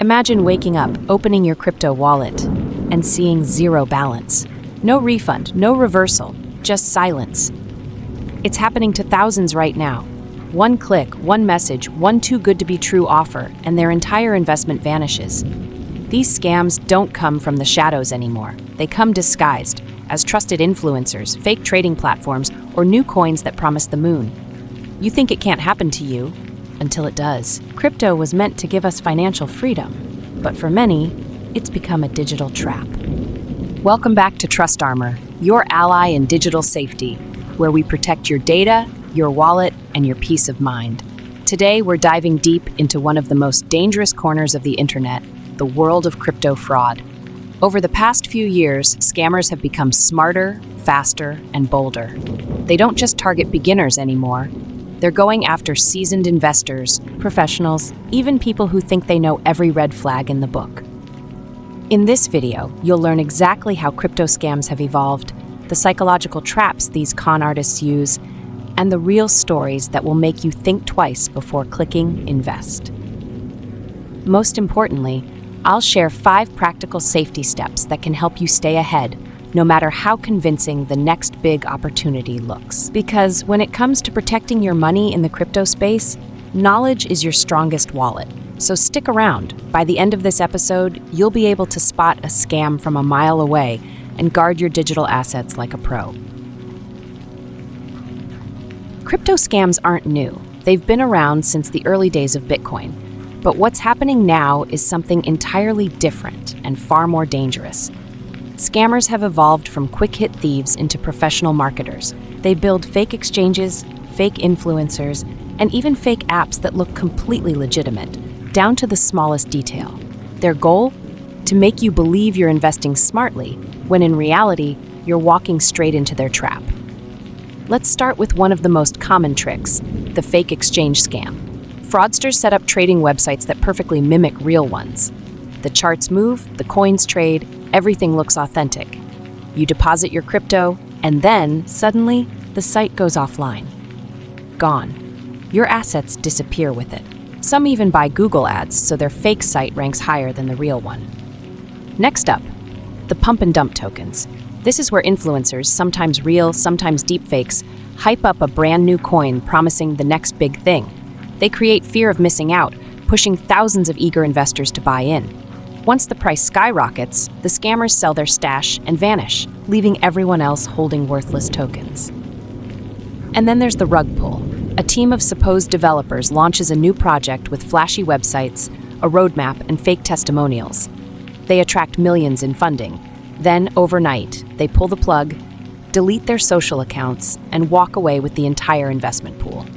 Imagine waking up, opening your crypto wallet, and seeing zero balance. No refund, no reversal, just silence. It's happening to thousands right now. One click, one message, one too good to be true offer, and their entire investment vanishes. These scams don't come from the shadows anymore. They come disguised as trusted influencers, fake trading platforms, or new coins that promise the moon. You think it can't happen to you until it does. Crypto was meant to give us financial freedom, but for many, it's become a digital trap. Welcome back to TrustArmor, your ally in digital safety, where we protect your data, your wallet, and your peace of mind. Today, we're diving deep into one of the most dangerous corners of the internet, the world of crypto fraud. Over the past few years, scammers have become smarter, faster, and bolder. They don't just target beginners anymore. They're going after seasoned investors, professionals, even people who think they know every red flag in the book. In this video, you'll learn exactly how crypto scams have evolved, the psychological traps these con artists use, and the real stories that will make you think twice before clicking invest. Most importantly, I'll share 5 practical safety steps that can help you stay ahead, no matter how convincing the next big opportunity looks. Because when it comes to protecting your money in the crypto space, knowledge is your strongest wallet. So stick around. By the end of this episode, you'll be able to spot a scam from a mile away and guard your digital assets like a pro. Crypto scams aren't new. They've been around since the early days of Bitcoin. But what's happening now is something entirely different and far more dangerous. Scammers have evolved from quick-hit thieves into professional marketers. They build fake exchanges, fake influencers, and even fake apps that look completely legitimate, down to the smallest detail. Their goal? To make you believe you're investing smartly, when in reality, you're walking straight into their trap. Let's start with one of the most common tricks, the fake exchange scam. Fraudsters set up trading websites that perfectly mimic real ones. The charts move, the coins trade, everything looks authentic. You deposit your crypto, and then, suddenly, the site goes offline. Gone. Your assets disappear with it. Some even buy Google ads, so their fake site ranks higher than the real one. Next up, the pump and dump tokens. This is where influencers, sometimes real, sometimes deepfakes, hype up a brand new coin promising the next big thing. They create fear of missing out, pushing thousands of eager investors to buy in. Once the price skyrockets, the scammers sell their stash and vanish, leaving everyone else holding worthless tokens. And then there's the rug pull. A team of supposed developers launches a new project with flashy websites, a roadmap, and fake testimonials. They attract millions in funding. Then, overnight, they pull the plug, delete their social accounts, and walk away with the entire investment pool.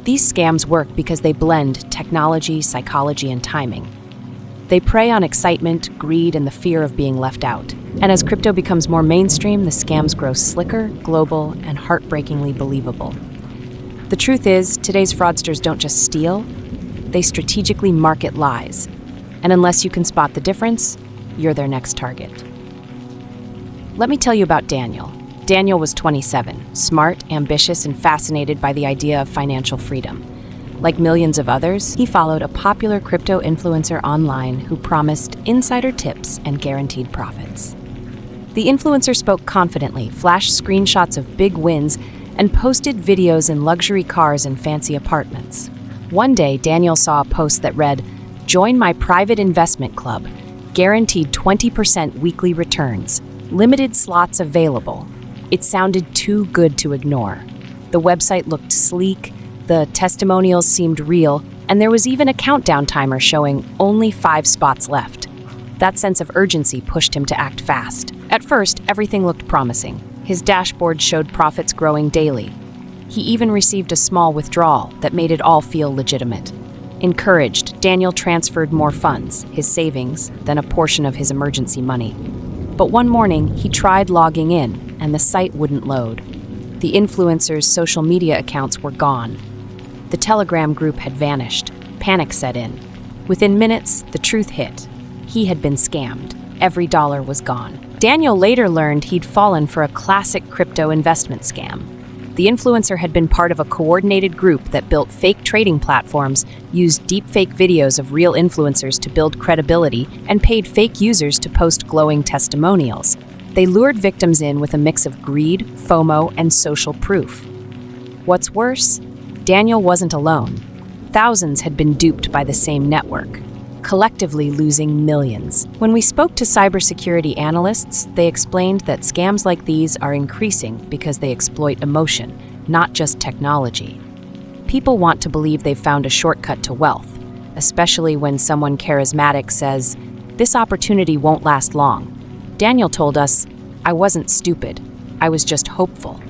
These scams work because they blend technology, psychology, and timing. They prey on excitement, greed, and the fear of being left out. And as crypto becomes more mainstream, the scams grow slicker, global, and heartbreakingly believable. The truth is, today's fraudsters don't just steal, they strategically market lies. And unless you can spot the difference, you're their next target. Let me tell you about Daniel. Daniel was 27, smart, ambitious, and fascinated by the idea of financial freedom. Like millions of others, he followed a popular crypto influencer online who promised insider tips and guaranteed profits. The influencer spoke confidently, flashed screenshots of big wins, and posted videos in luxury cars and fancy apartments. One day, Daniel saw a post that read, "Join my private investment club. Guaranteed 20% weekly returns. Limited slots available." It sounded too good to ignore. The website looked sleek, the testimonials seemed real, and there was even a countdown timer showing only 5 spots left. That sense of urgency pushed him to act fast. At first, everything looked promising. His dashboard showed profits growing daily. He even received a small withdrawal that made it all feel legitimate. Encouraged, Daniel transferred more funds, his savings, then a portion of his emergency money. But one morning, he tried logging in, and the site wouldn't load. The influencer's social media accounts were gone. The Telegram group had vanished. Panic set in. Within minutes, the truth hit. He had been scammed. Every dollar was gone. Daniel later learned he'd fallen for a classic crypto investment scam. The influencer had been part of a coordinated group that built fake trading platforms, used deepfake videos of real influencers to build credibility, and paid fake users to post glowing testimonials. They lured victims in with a mix of greed, FOMO, and social proof. What's worse, Daniel wasn't alone. Thousands had been duped by the same network, collectively losing millions. When we spoke to cybersecurity analysts, they explained that scams like these are increasing because they exploit emotion, not just technology. People want to believe they've found a shortcut to wealth, especially when someone charismatic says, "This opportunity won't last long." Daniel told us, "I wasn't stupid. I was just hopeful."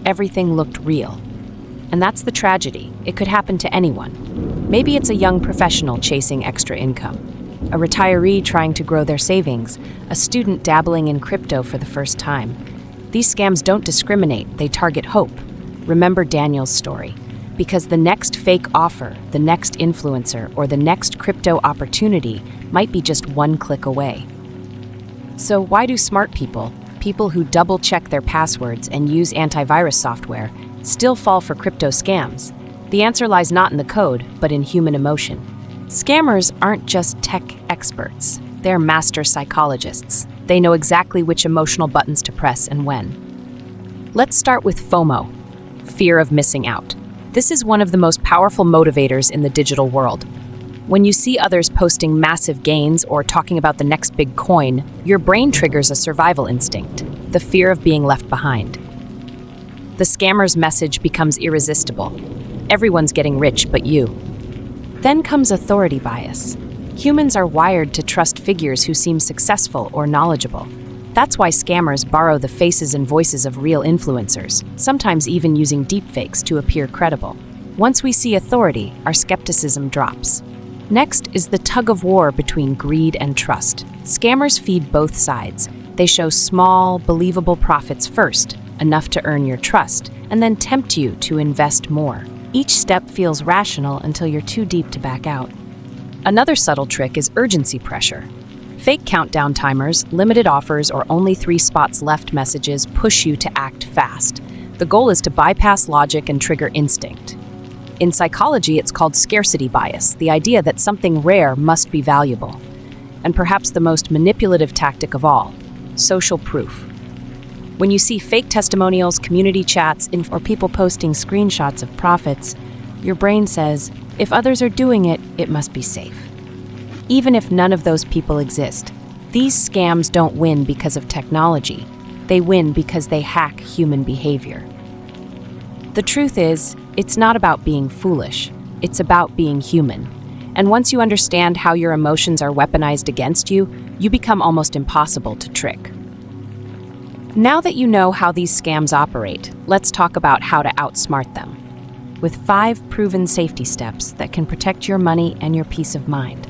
Everything looked real. And that's the tragedy. It could happen to anyone. Maybe it's a young professional chasing extra income, a retiree trying to grow their savings, a student dabbling in crypto for the first time. These scams don't discriminate, they target hope. Remember Daniel's story, because the next fake offer, the next influencer, or the next crypto opportunity might be just one click away. So why do smart people who double-check their passwords and use antivirus software, still fall for crypto scams? The answer lies not in the code, but in human emotion. Scammers aren't just tech experts. They're master psychologists. They know exactly which emotional buttons to press and when. Let's start with FOMO, fear of missing out. This is one of the most powerful motivators in the digital world. When you see others posting massive gains or talking about the next big coin, your brain triggers a survival instinct, the fear of being left behind. The scammer's message becomes irresistible. Everyone's getting rich but you. Then comes authority bias. Humans are wired to trust figures who seem successful or knowledgeable. That's why scammers borrow the faces and voices of real influencers, sometimes even using deepfakes to appear credible. Once we see authority, our skepticism drops. Next is the tug-of-war between greed and trust. Scammers feed both sides. They show small, believable profits first, enough to earn your trust, and then tempt you to invest more. Each step feels rational until you're too deep to back out. Another subtle trick is urgency pressure. Fake countdown timers, limited offers, or only 3 spots left messages push you to act fast. The goal is to bypass logic and trigger instinct. In psychology, it's called scarcity bias, the idea that something rare must be valuable. And perhaps the most manipulative tactic of all, social proof. When you see fake testimonials, community chats, or people posting screenshots of profits, your brain says, if others are doing it, it must be safe. Even if none of those people exist, these scams don't win because of technology. They win because they hack human behavior. The truth is, it's not about being foolish. It's about being human. And once you understand how your emotions are weaponized against you, you become almost impossible to trick. Now that you know how these scams operate, let's talk about how to outsmart them, with 5 proven safety steps that can protect your money and your peace of mind.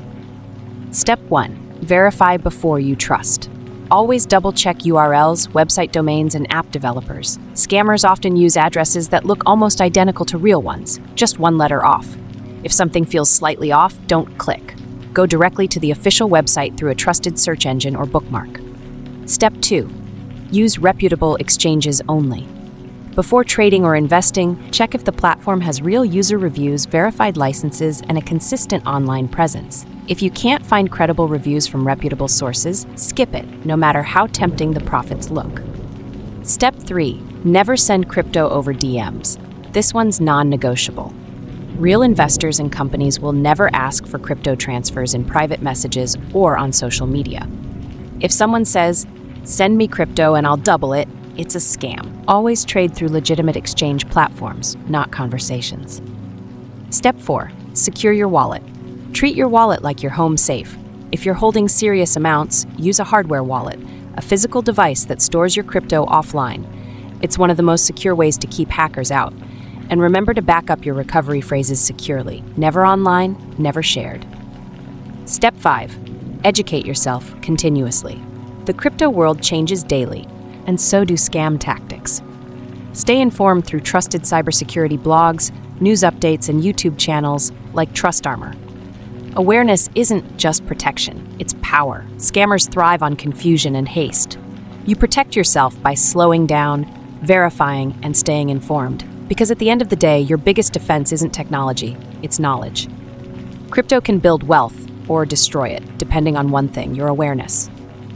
Step 1. Verify before you trust. Always double-check URLs, website domains, and app developers. Scammers often use addresses that look almost identical to real ones, just one letter off. If something feels slightly off, don't click. Go directly to the official website through a trusted search engine or bookmark. Step 2. Use reputable exchanges only. Before trading or investing, check if the platform has real user reviews, verified licenses, and a consistent online presence. If you can't find credible reviews from reputable sources, skip it, no matter how tempting the profits look. Step 3. Never send crypto over DMs. This one's non-negotiable. Real investors and companies will never ask for crypto transfers in private messages or on social media. If someone says, "Send me crypto and I'll double it," it's a scam. Always trade through legitimate exchange platforms, not conversations. Step 4. Secure your wallet. Treat your wallet like your home safe. If you're holding serious amounts, use a hardware wallet, a physical device that stores your crypto offline. It's one of the most secure ways to keep hackers out. And remember to back up your recovery phrases securely. Never online, never shared. Step 5. Educate yourself continuously. The crypto world changes daily, and so do scam tactics. Stay informed through trusted cybersecurity blogs, news updates, and YouTube channels like TrustArmor. Awareness isn't just protection, it's power. Scammers thrive on confusion and haste. You protect yourself by slowing down, verifying, and staying informed. Because at the end of the day, your biggest defense isn't technology, it's knowledge. Crypto can build wealth or destroy it, depending on one thing, your awareness.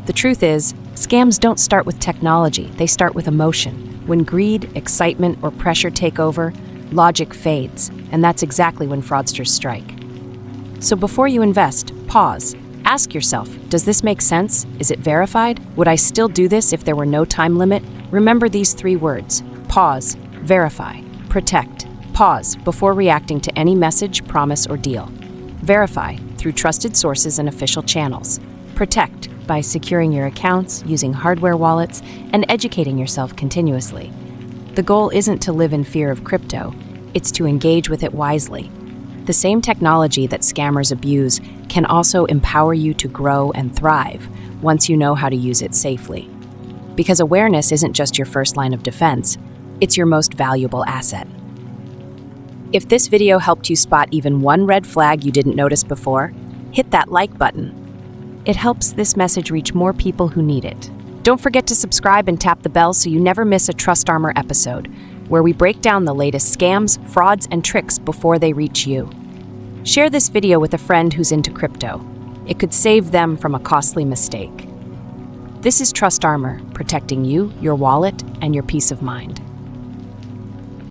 The truth is, scams don't start with technology, they start with emotion. When greed, excitement, or pressure take over, logic fades, and that's exactly when fraudsters strike. So before you invest, pause. Ask yourself, does this make sense? Is it verified? Would I still do this if there were no time limit? Remember these 3 words: pause, verify, protect. Pause before reacting to any message, promise, or deal. Verify through trusted sources and official channels. Protect by securing your accounts, using hardware wallets, and educating yourself continuously. The goal isn't to live in fear of crypto, it's to engage with it wisely. The same technology that scammers abuse can also empower you to grow and thrive once you know how to use it safely. Because awareness isn't just your first line of defense, it's your most valuable asset. If this video helped you spot even one red flag you didn't notice before, hit that like button. It helps this message reach more people who need it. Don't forget to subscribe and tap the bell so you never miss a TrustArmor episode, where we break down the latest scams, frauds, and tricks before they reach you. Share this video with a friend who's into crypto. It could save them from a costly mistake. This is TrustArmor, protecting you, your wallet, and your peace of mind.